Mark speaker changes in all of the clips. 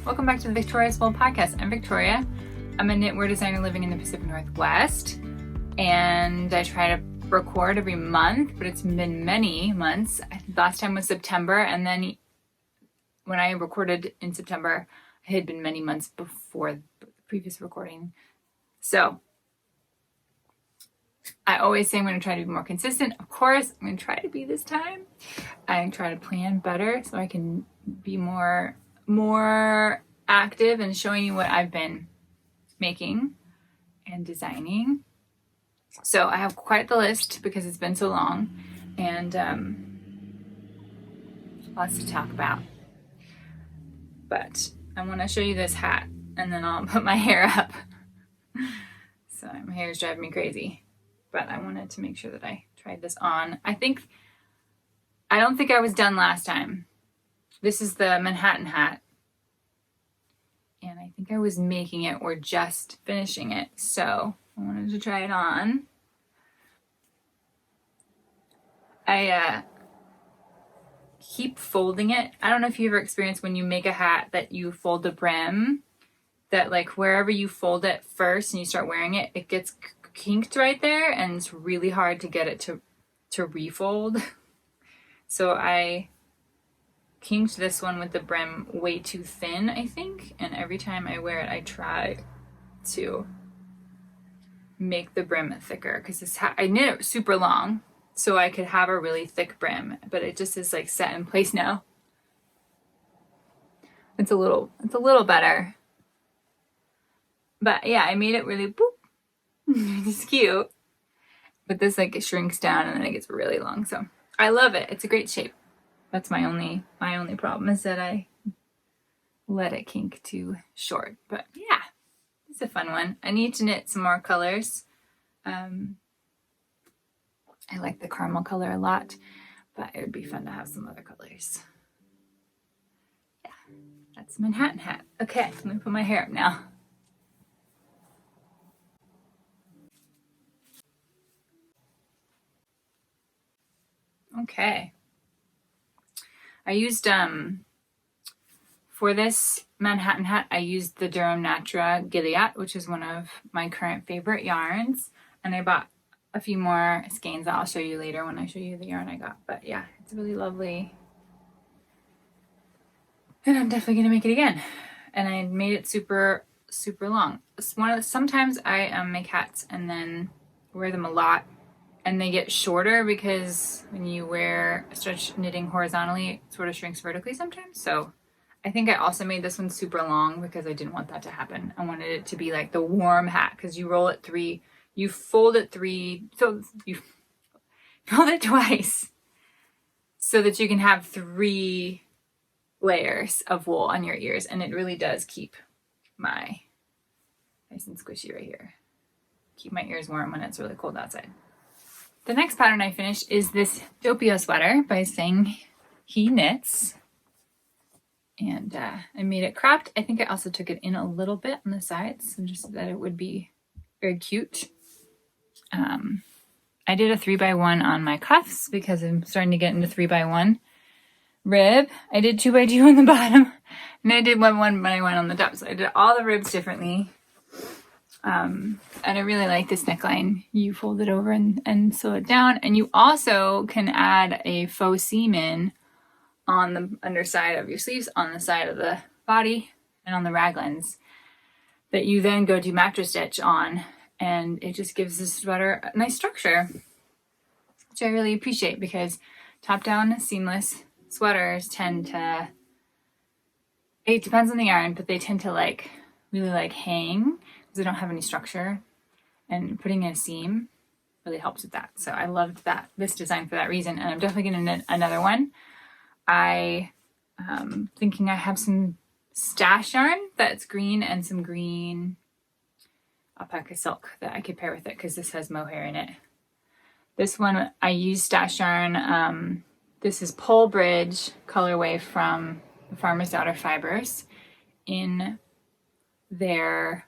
Speaker 1: Welcome back to the VictoriousWool podcast. I'm Victoria. I'm a knitwear designer living in the Pacific Northwest, and I try to record every month, but it's been many months. Last time was September, and then when I recorded in September, it had been many months before the previous recording. So I always say I'm going to try to be more consistent. Of course, I'm going to try to be this time. I try to plan better so I can be more active and showing you what I've been making and designing. So I have quite the list because it's been so long, and lots to talk about. But I want to show you this hat, and then I'll put my hair up. So my hair is driving me crazy, but I wanted to make sure that I tried this on. I don't think I was done last time. This is the Manhattan hat, and I think I was making it or just finishing it, so I wanted to try it on. I keep folding it. I don't know if you ever experienced when you make a hat that you fold the brim, that like wherever you fold it first and you start wearing it, it gets kinked right there, and it's really hard to get it to refold. So I kinked this one with the brim way too thin, I think, and every time I wear it I try to make the brim thicker, because this hat, I knit it super long so I could have a really thick brim, but it just is like set in place now. It's a little better, but yeah, I made it really boop. It's cute, but this like it shrinks down and then it gets really long, so I love it. It's a great shape. That's my only problem, is that I let it kink too short. But yeah, it's a fun one. I need to knit some more colors. I like the caramel color a lot, but it would be fun to have some other colors. Yeah, that's Manhattan hat. Okay, let me put my hair up now. Okay. I used, for this Manhattan hat, I used the Rerum Natura Gilliatt, which is one of my current favorite yarns. And I bought a few more skeins that I'll show you later when I show you the yarn I got. But yeah, it's really lovely. And I'm definitely going to make it again. And I made it super, super long. Sometimes I make hats and then wear them a lot, and they get shorter because when you stretch knitting horizontally, it sort of shrinks vertically sometimes. So I think I also made this one super long because I didn't want that to happen. I wanted it to be like the warm hat, because you roll it 3, you fold it 3, so you fold it twice so that you can have 3 layers of wool on your ears, and it really does keep my nice and squishy right here. Keep my ears warm when it's really cold outside. The next pattern I finished is this Doppio sweater by Sang He Knits. And I made it cropped. I think I also took it in a little bit on the sides, so just so that it would be very cute. I did a 3x1 on my cuffs because I'm starting to get into 3x1 rib. I did 2x2 on the bottom, and I did 1 when I went on the top. So I did all the ribs differently. And I really like this neckline. You fold it over and sew it down, and you also can add a faux seam in on the underside of your sleeves, on the side of the body, and on the raglans that you then go do mattress stitch on, and it just gives this sweater a nice structure, which I really appreciate, because top-down seamless sweaters tend to, it depends on the yarn, but they tend to really hang, they don't have any structure, and putting in a seam really helps with that. So I loved this design for that reason, and I'm definitely going to knit another one. I thinking I have some stash yarn that's green and some green alpaca silk that I could pair with it, because this has mohair in it. This one I used stash yarn. This is Polebridge colorway from the Farmer's Daughter Fibers in their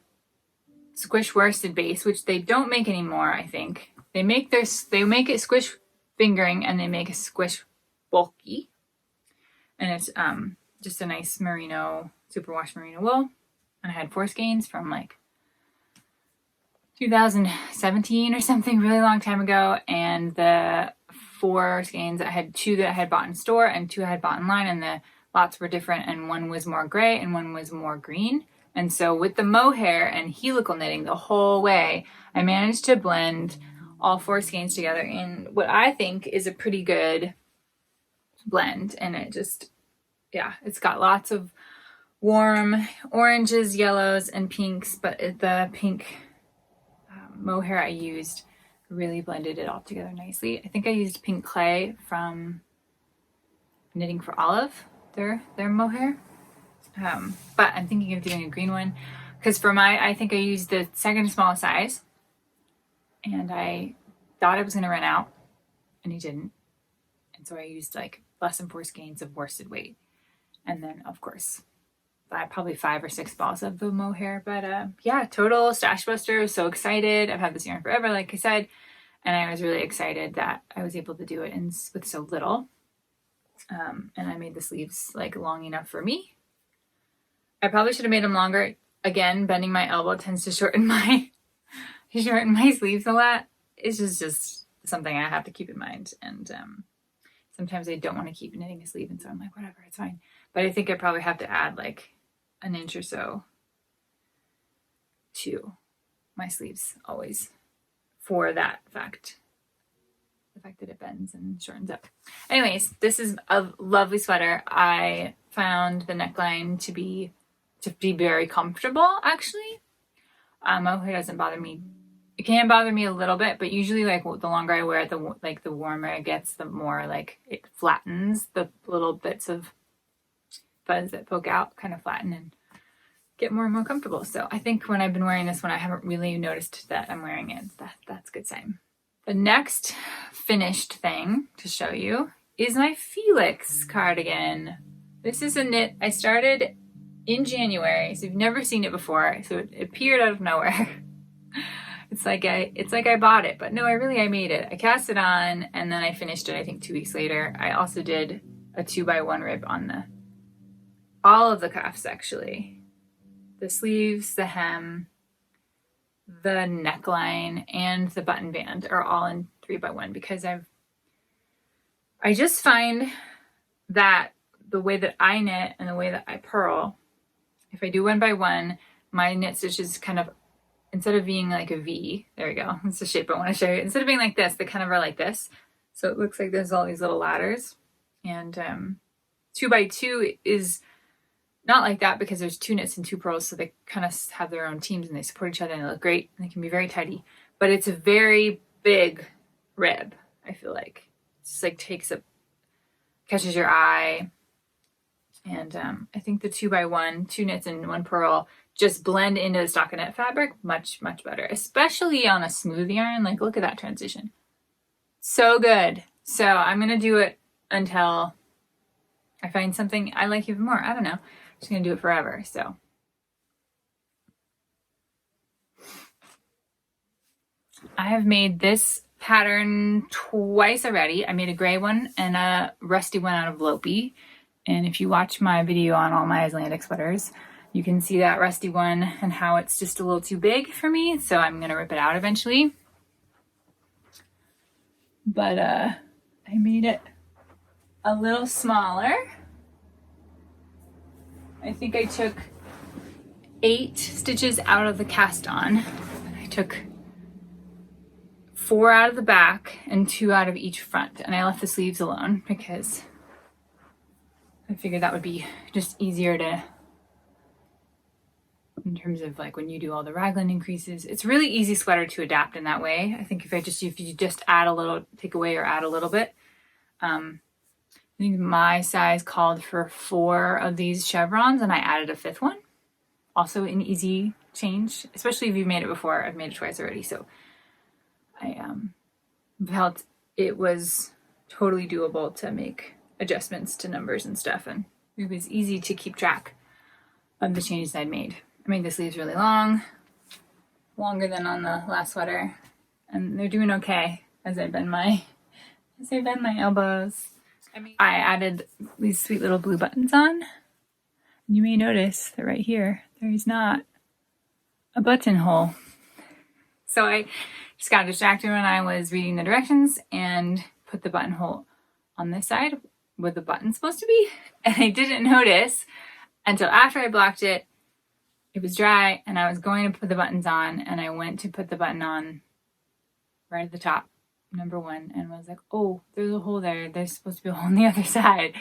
Speaker 1: Squish worsted base, which they don't make anymore. I think they make it Squish fingering, and they make a Squish bulky, and it's just a nice merino superwash merino wool. And I had 4 skeins from like 2017 or something, really long time ago. And the 4 skeins, I had 2 that I had bought in store and 2 I had bought online, and the lots were different, and one was more gray and one was more green. And so with the mohair and helical knitting the whole way, I managed to blend all 4 skeins together in what I think is a pretty good blend. And it just, yeah, it's got lots of warm oranges, yellows, and pinks, but the pink mohair I used really blended it all together nicely. I think I used pink clay from Knitting for Olive, their mohair. But I'm thinking of doing a green one because for I think I used the second smallest size, and I thought I was going to run out, and it didn't. And so I used like less than 4 skeins of worsted weight. And then, of course, probably 5 or 6 balls of the mohair. But yeah, total stash buster. So excited. I've had this yarn forever, like I said. And I was really excited that I was able to do it with so little. And I made the sleeves like long enough for me. I probably should have made them longer. Again, bending my elbow tends to shorten my sleeves a lot. It's just something I have to keep in mind. And sometimes I don't want to keep knitting a sleeve, and so I'm like, whatever, it's fine. But I think I probably have to add like an inch or so to my sleeves always for that fact. The fact that it bends and shortens up. Anyways, this is a lovely sweater. I found the neckline to be very comfortable, actually. Mohair doesn't bother me. It can bother me a little bit, but usually like the longer I wear it, the warmer it gets, the more like it flattens. The little bits of fuzz that poke out kind of flatten and get more and more comfortable. So I think when I've been wearing this one, I haven't really noticed that I'm wearing it. That's a good sign. The next finished thing to show you is my Felix cardigan. This is a knit I started in January, so you've never seen it before. So it appeared out of nowhere. It's like I bought it, but no, I made it. I cast it on and then I finished it, I think 2 weeks later. I also did a 2x1 rib on all of the cuffs, actually. The sleeves, the hem, the neckline, and the button band are all in 3x1 because I just find that the way that I knit and the way that I purl, if I do 1x1, my knit stitches kind of, instead of being like a V, there we go, that's the shape I want to show you. Instead of being like this, they kind of are like this. So it looks like there's all these little ladders. And 2x2 is not like that because there's 2 knits and 2 purls, so they kind of have their own teams and they support each other and they look great and they can be very tidy. But it's a very big rib, I feel like. It's just like catches your eye. And I think the 2x1, 2 knits and 1 purl just blend into the stockinette fabric much, much better, especially on a smooth yarn. Like, look at that transition. So good. So I'm going to do it until I find something I like even more. I don't know. I'm just going to do it forever. So I have made this pattern twice already. I made a gray one and a rusty one out of Lopi. And if you watch my video on all my Icelandic sweaters, you can see that rusty one and how it's just a little too big for me. So I'm going to rip it out eventually. But I made it a little smaller. I think I took 8 stitches out of the cast on. I took 4 out of the back and 2 out of each front. And I left the sleeves alone because I figured that would be just easier to, in terms of like when you do all the raglan increases. It's a really easy sweater to adapt in that way. I think if you just add a little, take away or add a little bit. I think my size called for 4 of these chevrons and I added a 5th one. Also an easy change, especially if you've made it before. I've made it twice already. So I felt it was totally doable to make adjustments to numbers and stuff. And it was easy to keep track of the changes I'd made. I made the sleeves really long, longer than on the last sweater, and they're doing okay as I bend my elbows. I added these sweet little blue buttons on. you may notice that right here, there is not a buttonhole. So I just got distracted when I was reading the directions and put the buttonhole on this side where the button's supposed to be. And I didn't notice until after I blocked it. It was dry and I was going to put the buttons on, and I went to put the button on right at the top, number 1, and was like, oh, there's a hole there. There's supposed to be a hole on the other side.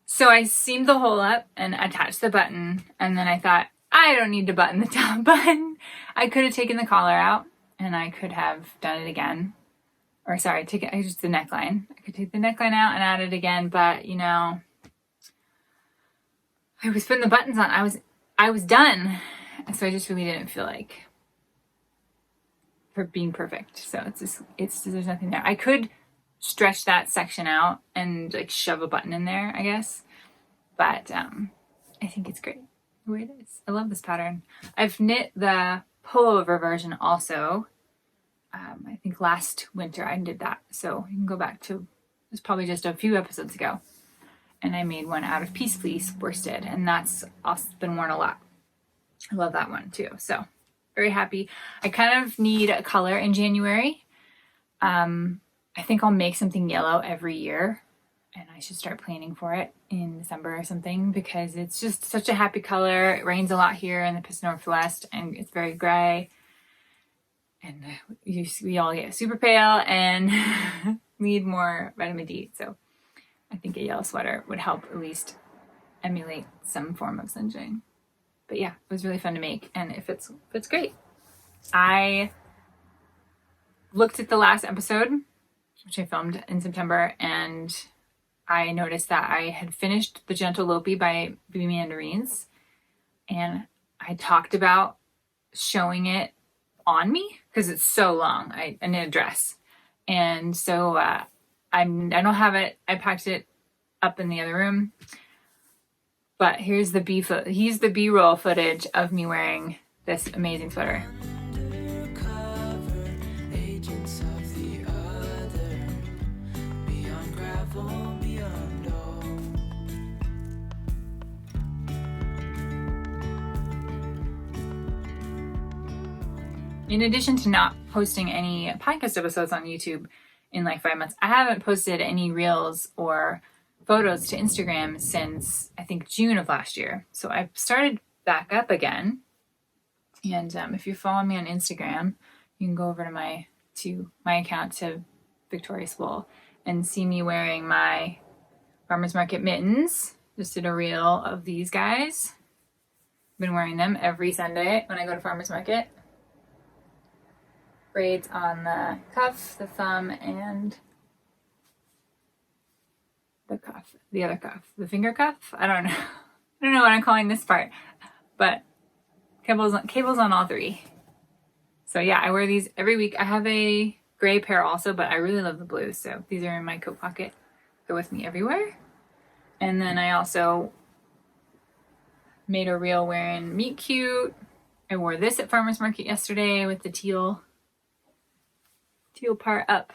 Speaker 1: So I seamed the hole up and attached the button, and then I thought, I don't need to button the top button. I could have taken the collar out and I could have done it again. Or sorry, just the neckline. I could take the neckline out and add it again, but you know, I was putting the buttons on. I was done. So I just really didn't feel like for being perfect. So it's there's nothing there. I could stretch that section out and like shove a button in there, I guess. But I think it's great the way it is. I love this pattern. I've knit the pullover version also. I think last winter I did that. So you can go back to, it was probably just a few episodes ago. And I made one out of Peace Fleece worsted, and that's also been worn a lot. I love that one too. So very happy. I kind of need a color in January. I think I'll make something yellow every year, and I should start planning for it in December or something, because it's just such a happy color. It rains a lot here in the Pacific Northwest, and it's very gray. And we all get super pale and need more vitamin D. So I think a yellow sweater would help at least emulate some form of sunshine. But yeah, it was really fun to make, and it fits great. I looked at the last episode, which I filmed in September, and I noticed that I had finished the Gentle Lopi by B Mandarins, and I talked about showing it on me because it's so long. I knit a dress, and so I don't have it. I packed it up in the other room. But here's the B-roll footage of me wearing this amazing sweater. In addition to not posting any podcast episodes on YouTube in like 5 months, I haven't posted any reels or photos to Instagram since I think June of last year. So I've started back up again. And if you follow me on Instagram, you can go over to my account to VictoriousWool and see me wearing my farmers market mittens. Just did a reel of these guys. I've been wearing them every Sunday when I go to farmers market. Braids on the cuff, the thumb, and the cuff, the other cuff, the finger cuff. I don't know what I'm calling this part, but cables on all three. So yeah, I wear these every week. I have a gray pair also, but I really love the blue. So these are in my coat pocket. Go with me everywhere. And then I also made a reel wearing Meet Cute. I wore this at farmer's market yesterday with the teal part up.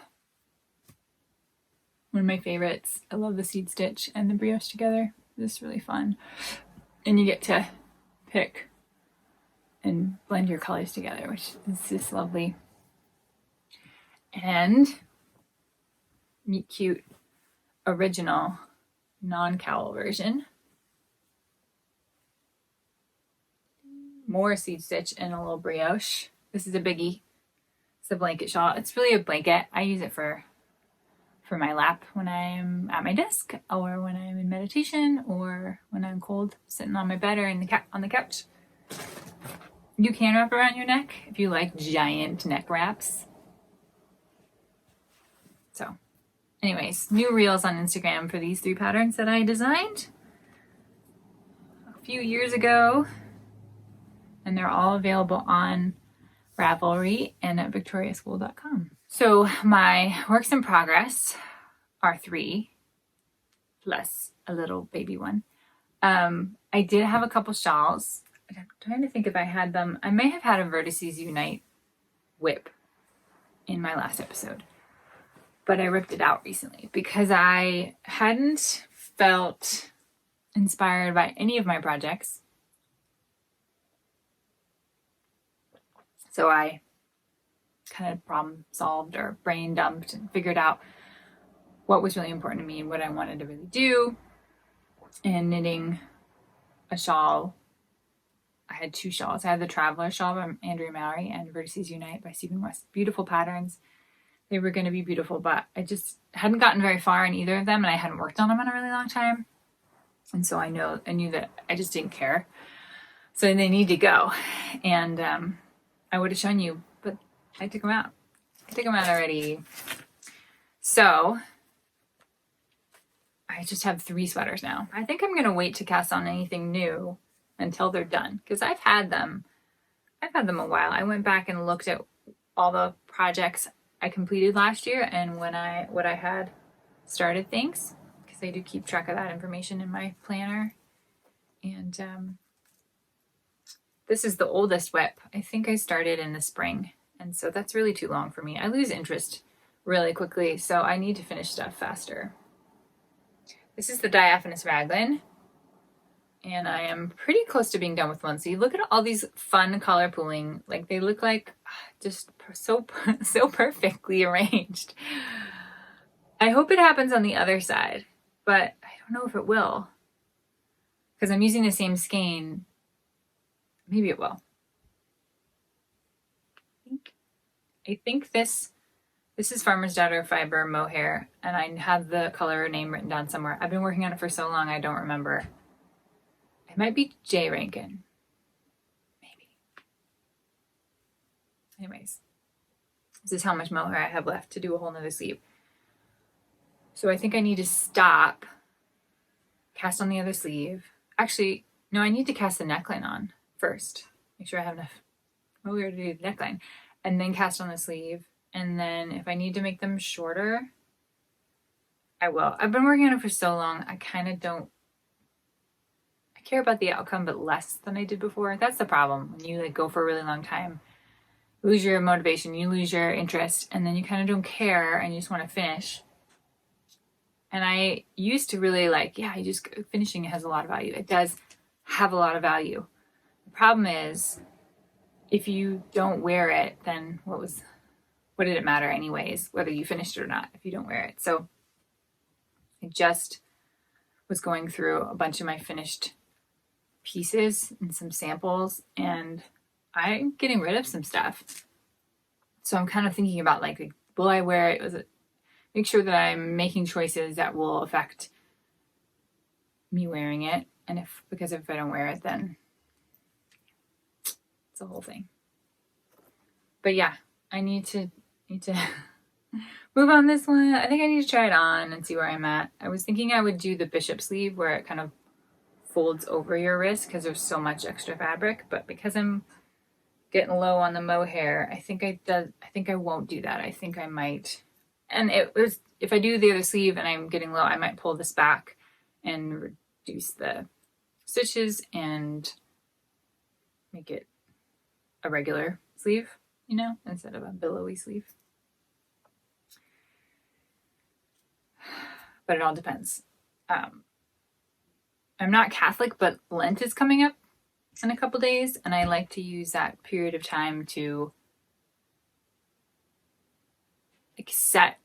Speaker 1: One of my favorites. I love the seed stitch and the brioche together. This is really fun. And you get to pick and blend your colors together, which is just lovely. And Meet Cute original non-cowl version. More seed stitch and a little brioche. This is a biggie. It's a blanket shawl. It's really a blanket. I use it for my lap when I'm at my desk, or when I'm in meditation, or when I'm cold sitting on my bed or on the couch. You can wrap around your neck if you like giant neck wraps. So anyways, new reels on Instagram for these 3 patterns that I designed a few years ago, and they're all available on Ravelry and at VictoriousWool.com. So my works in progress are 3, plus a little baby one. I did have a couple shawls. I'm trying to think if I had them. I may have had a Vertices Unite whip in my last episode, but I ripped it out recently because I hadn't felt inspired by any of my projects. So I kind of problem solved or brain dumped and figured out what was really important to me and what I wanted to really do. And knitting a shawl, I had 2 shawls. I had the Traveler shawl by Andrea Mowry and Vertices Unite by Stephen West. Beautiful patterns. They were going to be beautiful, but I just hadn't gotten very far in either of them, and I hadn't worked on them in a really long time. And so I knew that I just didn't care. So they need to go. And I would have shown you, but I took them out. I took them out already. So I just have 3 sweaters now. I think I'm going to wait to cast on anything new until they're done, because I've had them a while. I went back and looked at all the projects I completed last year and what I had started things, because I do keep track of that information in my planner. And this is the oldest whip. I think I started in the spring, and so that's really too long for me. I lose interest really quickly, so I need to finish stuff faster. This is the Diaphanous Raglan, and I am pretty close to being done with one. So you look at all these fun color pooling, like they look like just so perfectly arranged. I hope it happens on the other side, but I don't know if it will, because I'm using the same skein. Maybe it will. I think this is Farmer's Daughter Fiber Mohair, and I have the color name written down somewhere. I've been working on it for so long, I don't remember. It might be J. Rankin. Maybe. Anyways, this is how much mohair I have left to do a whole nother sleeve. So I think I need to stop, cast on the other sleeve. Actually, no, I need to cast the neckline on first. Make sure I have enough mohair to do the neckline. And then cast on the sleeve. And then if I need to make them shorter, I will. I've been working on it for so long, I kind of don't, I care about the outcome, but less than I did before. That's the problem. When you go for a really long time, you lose your motivation, you lose your interest, and then you kind of don't care and you just want to finish. And I used to really finishing has a lot of value. It does have a lot of value. The problem is, if you don't wear it, then what did it matter anyways, whether you finished it or not, if you don't wear it? So I just was going through a bunch of my finished pieces and some samples, and I'm getting rid of some stuff. So I'm kind of thinking about will I wear it? Make sure that I'm making choices that will affect me wearing it. And because if I don't wear it, then it's a whole thing. But yeah, I need to move on this one. I think I need to try it on and see where I'm at. I was thinking I would do the bishop sleeve where it kind of folds over your wrist because there's so much extra fabric, but because I'm getting low on the mohair, I think I won't do that. I think I might, and if I do the other sleeve and I'm getting low, I might pull this back and reduce the stitches and make it a regular sleeve, instead of a billowy sleeve. But it all depends. I'm not Catholic, but Lent is coming up in a couple days, and I like to use that period of time to set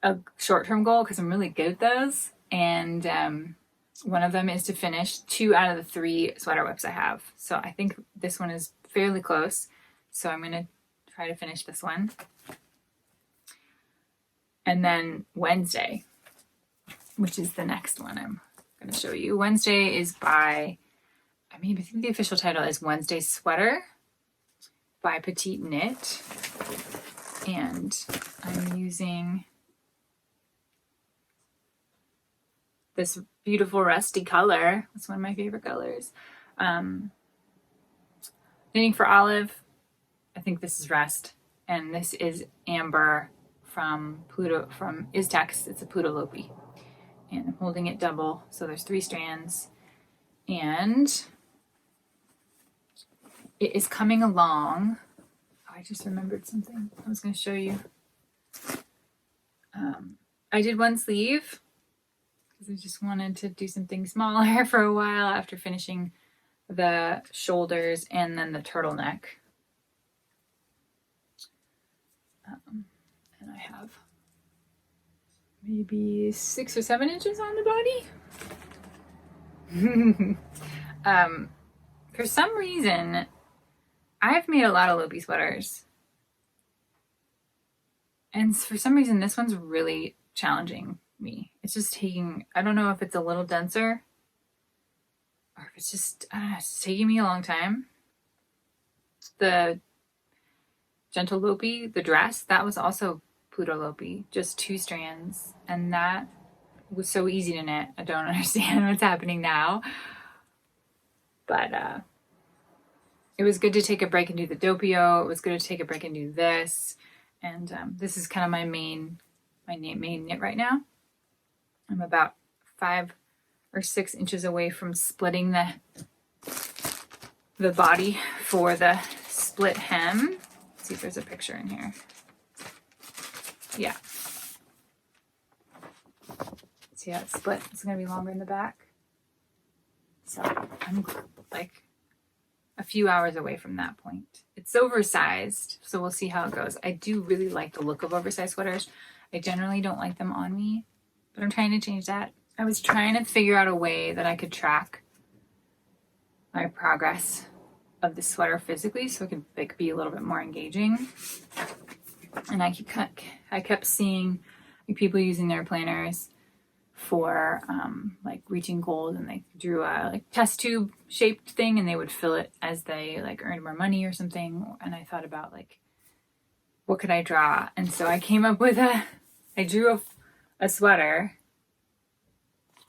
Speaker 1: a short-term goal, because I'm really good at those. And one of them is to finish 2 out of the 3 sweater whips I have. So I think this one is fairly close. So I'm going to try to finish this one. And then Wednesday, which is the next one I'm going to show you. Wednesday is I think the official title is Wednesday Sweater by Petite Knit. And I'm using this beautiful rusty color. It's one of my favorite colors. Knitting for Olive. I think this is Rust. And this is Amber from Iztex. It's a Plotulopi. And I'm holding it double, so there's 3 strands. And it is coming along. Oh, I just remembered something I was going to show you. I did one sleeve, because I just wanted to do something smaller for a while after finishing the shoulders and then the turtleneck. And I have maybe 6 or 7 inches on the body. For some reason, I've made a lot of Lopi sweaters. And for some reason, this one's really challenging me. It's just taking, I don't know if it's a little denser or if it's just, I don't know, it's taking me a long time. The Gentle Lopi, the dress, that was also Plotulopi, just 2 strands. And that was so easy to knit. I don't understand what's happening now. But it was good to take a break and do the Doppio. It was good to take a break and do this. And this is kind of my main knit right now. I'm about 5 or 6 inches away from splitting the body for the split hem. Let's see if there's a picture in here. Yeah. See how it's split? It's going to be longer in the back. So I'm like a few hours away from that point. It's oversized, so we'll see how it goes. I do really like the look of oversized sweaters. I generally don't like them on me, but I'm trying to change that. I was trying to figure out a way that I could track my progress of the sweater physically so it could be a little bit more engaging. And I kept seeing people using their planners for like reaching goals, and they drew a like test tube shaped thing and they would fill it as they like earned more money or something. And I thought about like, what could I draw? And so I came up with I drew a sweater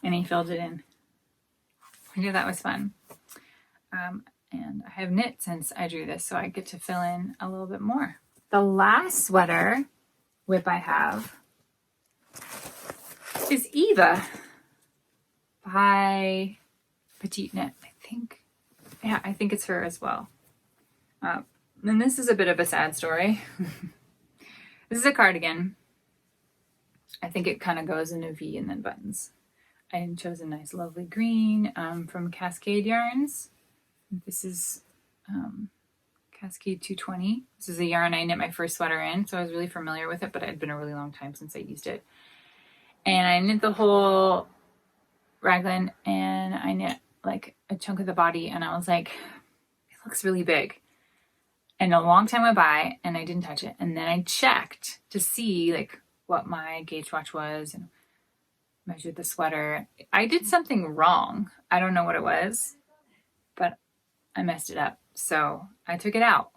Speaker 1: and he filled it in. I knew that was fun. And I have knit since I drew this, so I get to fill in a little bit more. The last sweater whip I have is Eva by Petite Knit, I think. Yeah, I think it's her as well. And this is a bit of a sad story. This is a cardigan. I think it kind of goes in a V and then buttons. I chose a nice lovely green from Cascade Yarns. This is Cascade 220. This is a yarn I knit my first sweater in, so I was really familiar with it, but it had been a really long time since I used it. And I knit the whole raglan, and I knit like a chunk of the body, and I was like, it looks really big. And a long time went by, and I didn't touch it. And then I checked to see like what my gauge watch was and measured the sweater. I did something wrong. I don't know what it was, but I messed it up. So I took it out,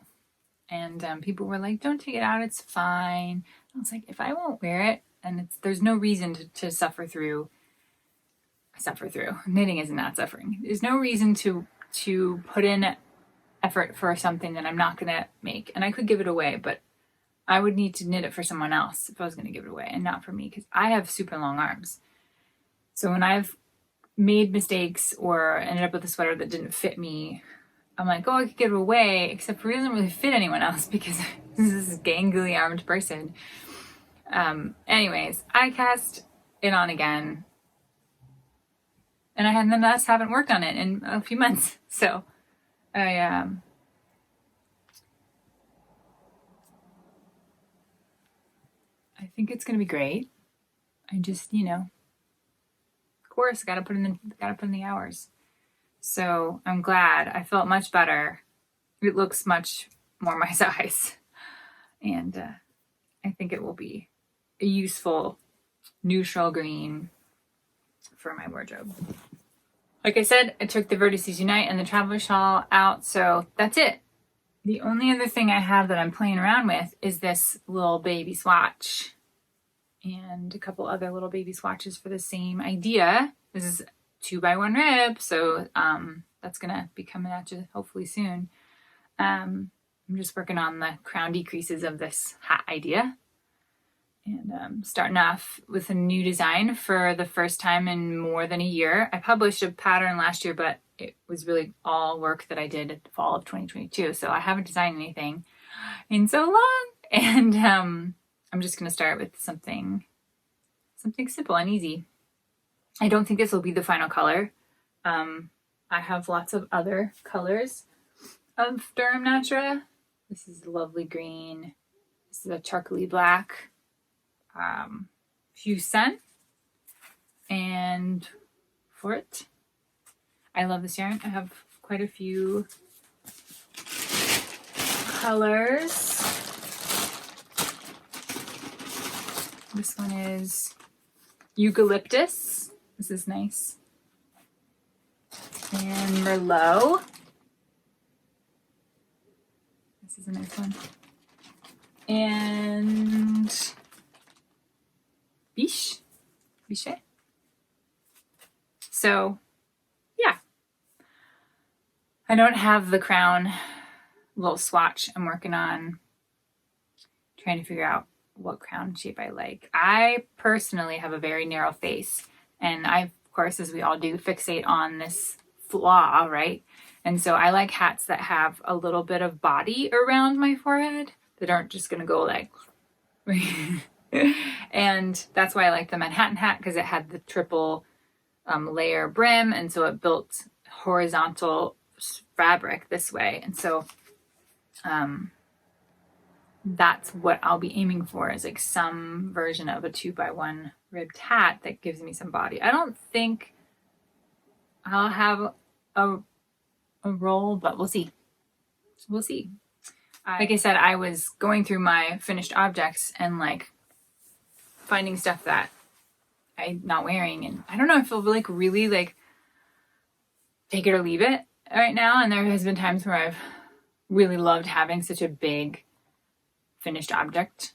Speaker 1: and people were like, don't take it out, it's fine. I was like, if I won't wear it, and there's no reason to suffer through. Knitting is not suffering. There's no reason to put in effort for something that I'm not going to make. And I could give it away, but I would need to knit it for someone else if I was going to give it away, and not for me, because I have super long arms. So when I've made mistakes or ended up with a sweater that didn't fit me, I'm like, oh, I could give it away, except it doesn't really fit anyone else because this is a gangly armed person. Anyways, I cast it on again, and I haven't worked on it in a few months. So I think it's gonna be great. I just, of course, gotta put in the hours. So I'm glad. I felt much better. It looks much more my size, and I think it will be a useful neutral green for my wardrobe. Like I said, I took the Vertices Unite and the Traveler Shawl out, so that's it. The only other thing I have that I'm playing around with is this little baby swatch and a couple other little baby swatches for the same idea. This is 2x1 rib, so that's gonna be coming at you hopefully soon. I'm just working on the crown decreases of this hat idea, and starting off with a new design for the first time in more than a year. I published a pattern last year, but it was really all work that I did at the fall of 2022, so I haven't designed anything in so long, and I'm just gonna start with something simple and easy. I don't think this will be the final color. I have lots of other colors of Rerum Natura. This is a lovely green. This is a charcoaly black. Fusen and Fort. I love this yarn. I have quite a few colors. This one is Eucalyptus. This is nice. And Merlot. This is a nice one. And Biche. So, yeah. I don't have the crown little swatch. I'm working on trying to figure out what crown shape I like. I personally have a very narrow face, and I, of course, as we all do, fixate on this flaw, right? And so I like hats that have a little bit of body around my forehead that aren't just going to go like... And that's why I like the Manhattan hat, because it had the triple layer brim, and so it built horizontal fabric this way. And so that's what I'll be aiming for, is like some version of a 2x1 ribbed hat that gives me some body. I don't think I'll have a roll, but we'll see. We'll see. Like I said, I was going through my finished objects and like finding stuff that I'm not wearing, and I don't know, I feel like really like take it or leave it right now. And there has been times where I've really loved having such a big finished object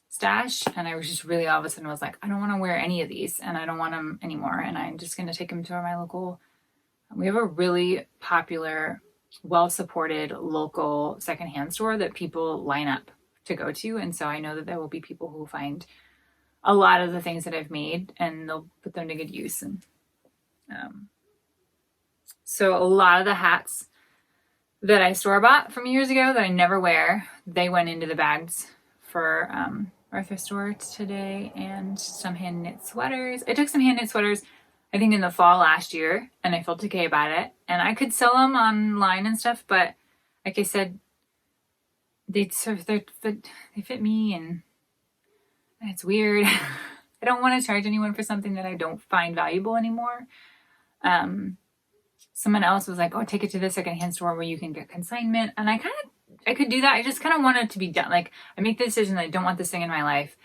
Speaker 1: stash, and I was just really all of a sudden was like, I don't want to wear any of these, and I don't want them anymore, and I'm just going to take them to my local... We have a really popular, well-supported local secondhand store that people line up to go to, and so I know that there will be people who find a lot of the things that I've made and they'll put them to good use. And so a lot of the hats that I store-bought from years ago that I never wear, they went into the bags for our thrift store today, and some hand-knit sweaters. I took some hand-knit sweaters I think in the fall last year, and I felt okay about it. And I could sell them online and stuff, but like I said, they fit me, and it's weird. I don't want to charge anyone for something that I don't find valuable anymore. Someone else was like, oh, take it to the secondhand store where you can get consignment. And I could do that. I just kind of want it to be done. Like, I make the decision that I don't want this thing in my life.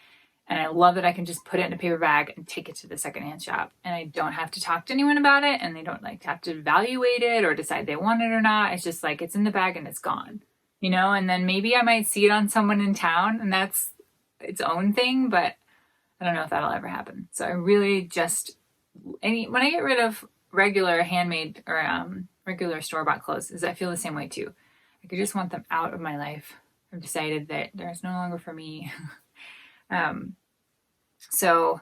Speaker 1: And I love that I can just put it in a paper bag and take it to the secondhand shop. And I don't have to talk to anyone about it. And they don't like have to evaluate it or decide they want it or not. It's just like, it's in the bag and it's gone, you know? And then maybe I might see it on someone in town, and that's its own thing, but I don't know if that'll ever happen. So I really just, when I get rid of regular handmade or regular store-bought clothes, is I feel the same way too. Like, I just want them out of my life. I've decided that there's no longer for me. So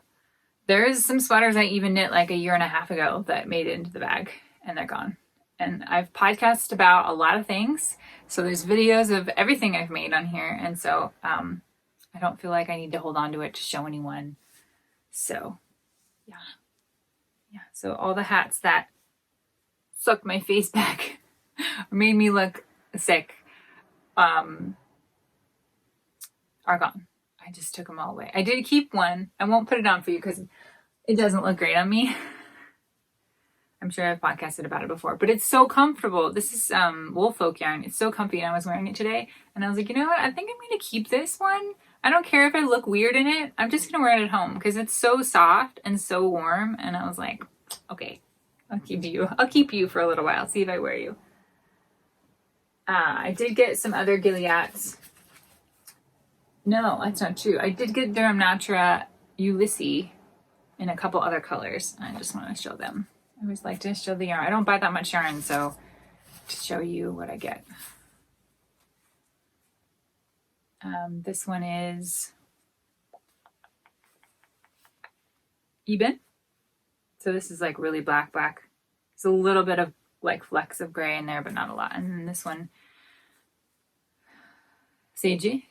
Speaker 1: there's some sweaters I even knit like a year and a half ago that made it into the bag, and they're gone. And I've podcasted about a lot of things, so there's videos of everything I've made on here, and so I don't feel like I need to hold on to it to show anyone. So yeah. So all the hats that sucked my face back or made me look sick are gone. I just took them all away. I did keep one. I won't put it on for you because it doesn't look great on me. I'm sure I've podcasted about it before, but it's so comfortable. This is wool folk yarn. It's so comfy, and I was wearing it today, and I was like, you know what? I think I'm going to keep this one. I don't care if I look weird in it. I'm just going to wear it at home because it's so soft and so warm. And I was like, okay, I'll keep you. I'll keep you for a little while. See if I wear you. I did get some other Gilliatts. No, that's not true. I did get Rerum Natura Ulysses in a couple other colors. I just want to show them. I always like to show the yarn. I don't buy that much yarn, so to show you what I get. This one is Eben. So this is like really black. There's a little bit of like flecks of gray in there, but not a lot. And then this one, Seiji.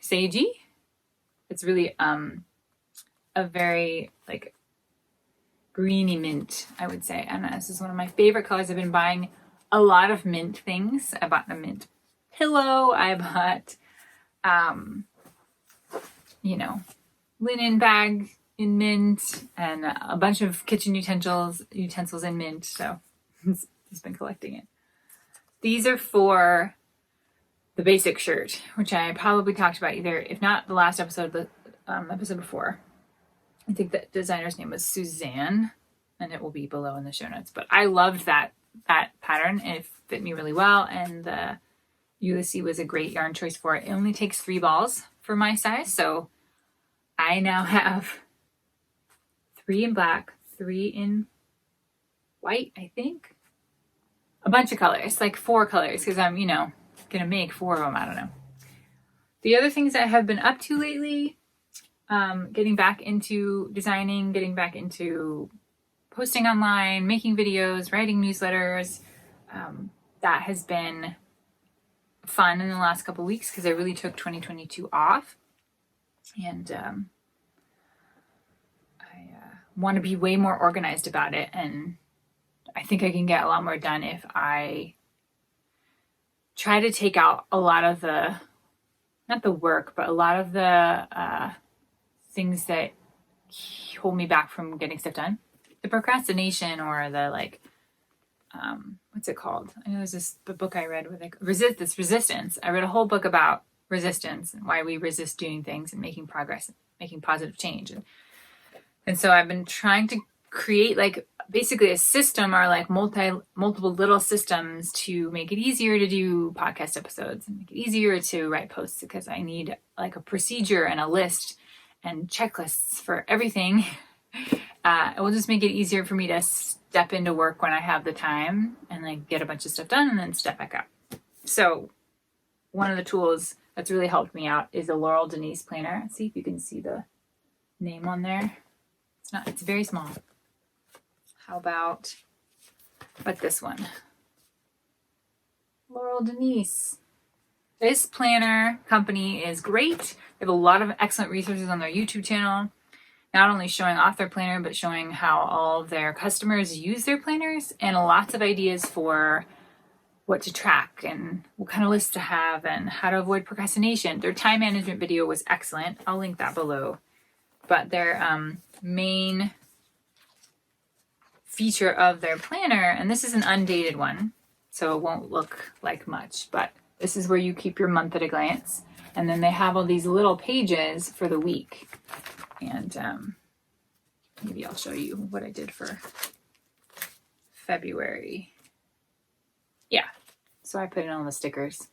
Speaker 1: It's really a very like greeny mint, I would say. And this is one of my favorite colors. I've been buying a lot of mint things. I bought a mint pillow. I bought, you know, linen bag in mint and a bunch of kitchen utensils in mint. So he's been collecting it. These are for the basic shirt, which I probably talked about either, if not the last episode, the episode before. I think the designer's name was Suzanne, and it will be below in the show notes. But I loved that pattern. It fit me really well, and the Ulysses was a great yarn choice for it. It only takes 3 balls for my size, so I now have 3 in black, 3 in white, I think. A bunch of colors, like 4 colors, because I'm, you know, gonna make 4 of them. I don't know. The other things I have been up to lately, getting back into designing, getting back into posting online, making videos, writing newsletters. That has been fun in the last couple of weeks because I really took 2022 off, and I want to be way more organized about it, and I think I can get a lot more done if I try to take out a lot of the, not the work, but a lot of the things that hold me back from getting stuff done. The procrastination, or the like, what's it called? I know there's this book I read with like resistance. I read a whole book about resistance and why we resist doing things and making progress, making positive change. And so I've been trying to create like basically a system, or like multiple little systems to make it easier to do podcast episodes and make it easier to write posts, because I need like a procedure and a list and checklists for everything. It will just make it easier for me to step into work when I have the time and like get a bunch of stuff done and then step back out. So one of the tools that's really helped me out is the Laurel Denise planner. Let's see if you can see the name on there. It's very small. How about this one? Laurel Denise. This planner company is great. They have a lot of excellent resources on their YouTube channel, not only showing off their planner, but showing how all of their customers use their planners, and lots of ideas for what to track and what kind of lists to have and how to avoid procrastination. Their time management video was excellent. I'll link that below. But their main feature of their planner, and this is an undated one, so it won't look like much, but this is where you keep your month at a glance. And then they have all these little pages for the week. And maybe I'll show you what I did for February. Yeah, so I put in all the stickers,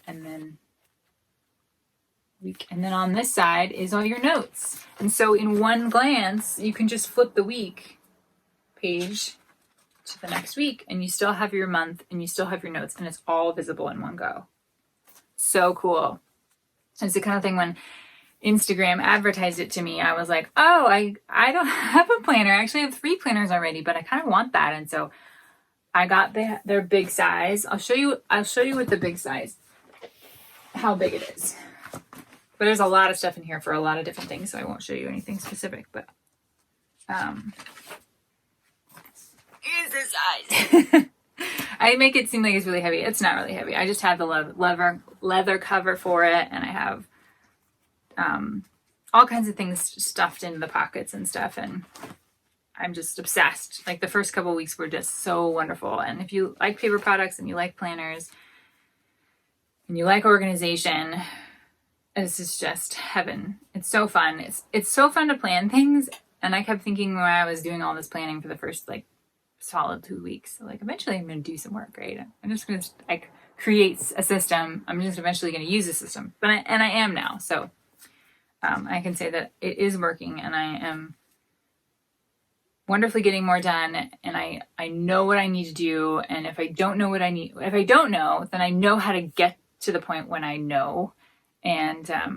Speaker 1: and then on this side is all your notes. And so in one glance, you can just flip the week page to the next week, and you still have your month and you still have your notes, and it's all visible in one go. So cool. It's the kind of thing when Instagram advertised it to me, I was like, oh, I don't have a planner. I actually have 3 planners already, but I kind of want that. And so I got their big size. I'll show you with the big size how big it is. But there's a lot of stuff in here for a lot of different things, so I won't show you anything specific, but here's the size. I make it seem like it's really heavy. It's not really heavy. I just have the leather cover for it, and I have all kinds of things stuffed into the pockets and stuff, and I'm just obsessed. Like the first couple of weeks were just so wonderful. And if you like paper products and you like planners and you like organization, this is just heaven. It's so fun. It's so fun to plan things. And I kept thinking when I was doing all this planning for the first like solid 2 weeks, like eventually I'm going to do some work, right? I'm just going to like create a system. I'm just eventually going to use a system, but I am now. So I can say that it is working, and I am wonderfully getting more done, and I know what I need to do. And if I don't know then I know how to get to the point when I know. And I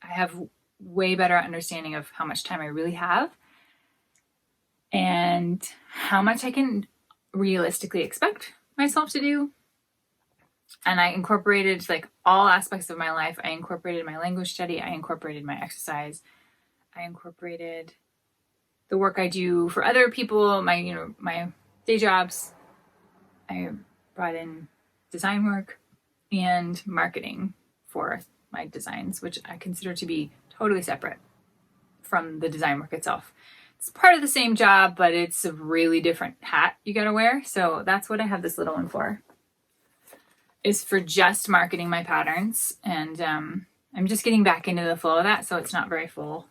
Speaker 1: have way better understanding of how much time I really have and how much I can realistically expect myself to do. And I incorporated like all aspects of my life. I incorporated my language study. I incorporated my exercise. I incorporated the work I do for other people, my day jobs. I brought in design work and marketing for my designs, which I consider to be totally separate from the design work itself. It's part of the same job, but it's a really different hat you gotta wear. So that's what I have this little one for, is for just marketing my patterns. And I'm just getting back into the flow of that, so it's not very full.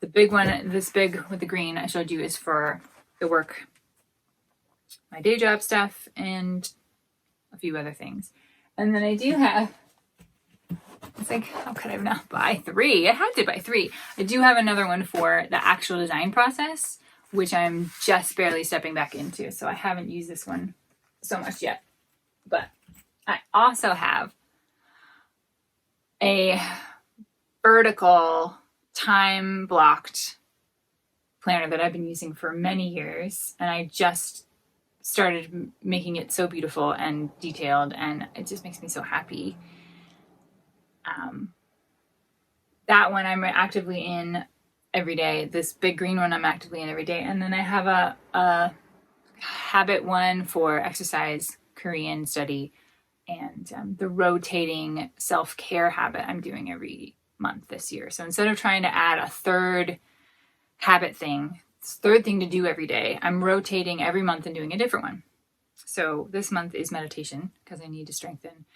Speaker 1: The big one, this big with the green I showed you, is for the work, my day job stuff, and a few other things. And then I do have, it's like, how could I not buy 3? I had to buy 3. I do have another one for the actual design process, which I'm just barely stepping back into. So I haven't used this one so much yet. But I also have a vertical time blocked planner that I've been using for many years. And I just started making it so beautiful and detailed, and it just makes me so happy. That one I'm actively in every day. This big green one I'm actively in every day. And then I have a habit one for exercise, Korean study, and the rotating self-care habit I'm doing every month this year. So instead of trying to add a third habit thing, third thing to do every day, I'm rotating every month and doing a different one. So this month is meditation, because I need to strengthen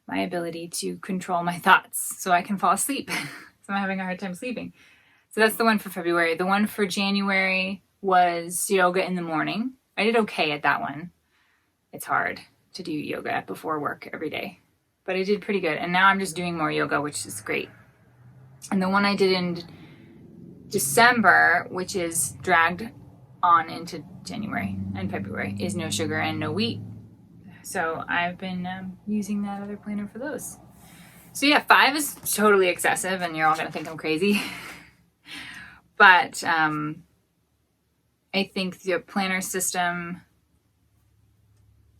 Speaker 1: my ability to control my thoughts so I can fall asleep. So I'm having a hard time sleeping. So that's the one for February. The one for January was yoga in the morning. I did okay at that one. It's hard to do yoga before work every day, but I did pretty good. And now I'm just doing more yoga, which is great. And the one I did in December, which is dragged on into January and February, is no sugar and no wheat. So I've been using that other planner for those. So yeah, 5 is totally excessive, and you're all going to think I'm crazy. But I think the planner system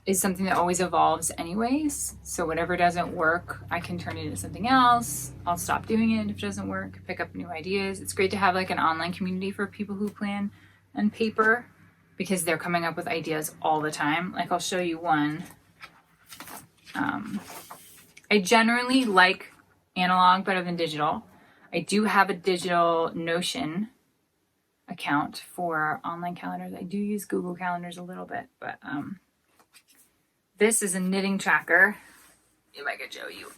Speaker 1: is something that always evolves anyways. So whatever doesn't work, I can turn it into something else. I'll stop doing it if it doesn't work, pick up new ideas. It's great to have like an online community for people who plan on paper, because they're coming up with ideas all the time. Like I'll show you one. I generally like analog better than digital. I do have a digital Notion account for online calendars. I do use Google Calendars a little bit, but this is a knitting tracker. If I could show you.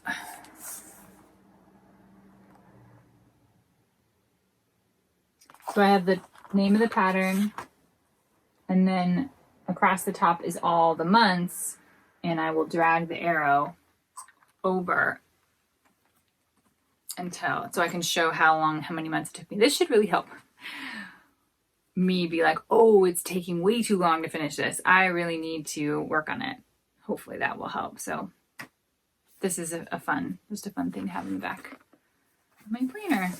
Speaker 1: So I have the name of the pattern, and then across the top is all the months, and I will drag the arrow over until, so I can show how many months it took me. This should really help me be like, oh, it's taking way too long to finish this. I really need to work on it. Hopefully that will help. So this is just a fun thing to have in the back of my planner.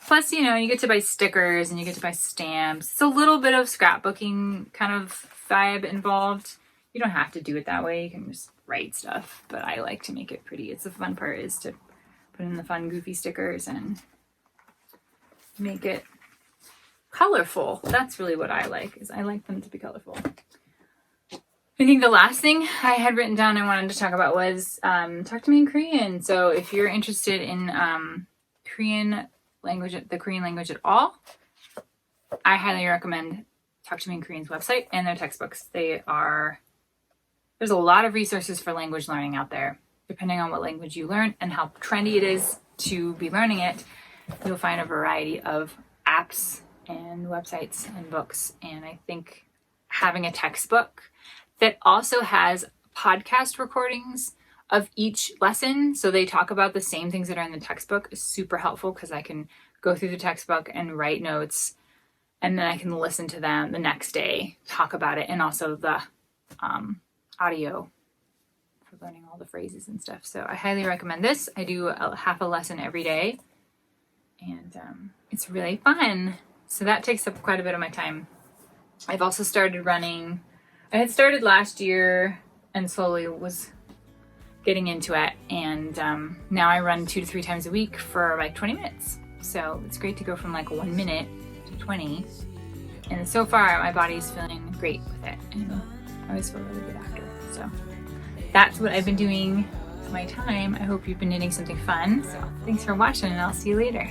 Speaker 1: Plus, you get to buy stickers and you get to buy stamps. It's a little bit of scrapbooking kind of vibe involved. You don't have to do it that way. You can just write stuff, but I like to make it pretty. It's the fun part, is to put in the fun, goofy stickers and make it colorful. That's really what I like, is I like them to be colorful. I think the last thing I had written down I wanted to talk about was talk to me in Korean. So if you're interested in Korean language, the Korean language at all, I highly recommend Talk to Me in Korean's website and their textbooks. There's a lot of resources for language learning out there. Depending on what language you learn and how trendy it is to be learning it, you'll find a variety of apps and websites and books. And I think having a textbook that also has podcast recordings of each lesson, so they talk about the same things that are in the textbook, is super helpful, because I can go through the textbook and write notes, and then I can listen to them the next day, talk about it, and also the audio for learning all the phrases and stuff. So I highly recommend this. I do half a lesson every day, and it's really fun. So that takes up quite a bit of my time. I've also started running. I had started last year and slowly was getting into it, and now I run 2 to 3 times a week for like 20 minutes. So it's great to go from like 1 minute to 20. And so far my body's feeling great with it. And I always feel really good after. So that's what I've been doing with my time. I hope you've been knitting something fun. So thanks for watching and I'll see you later.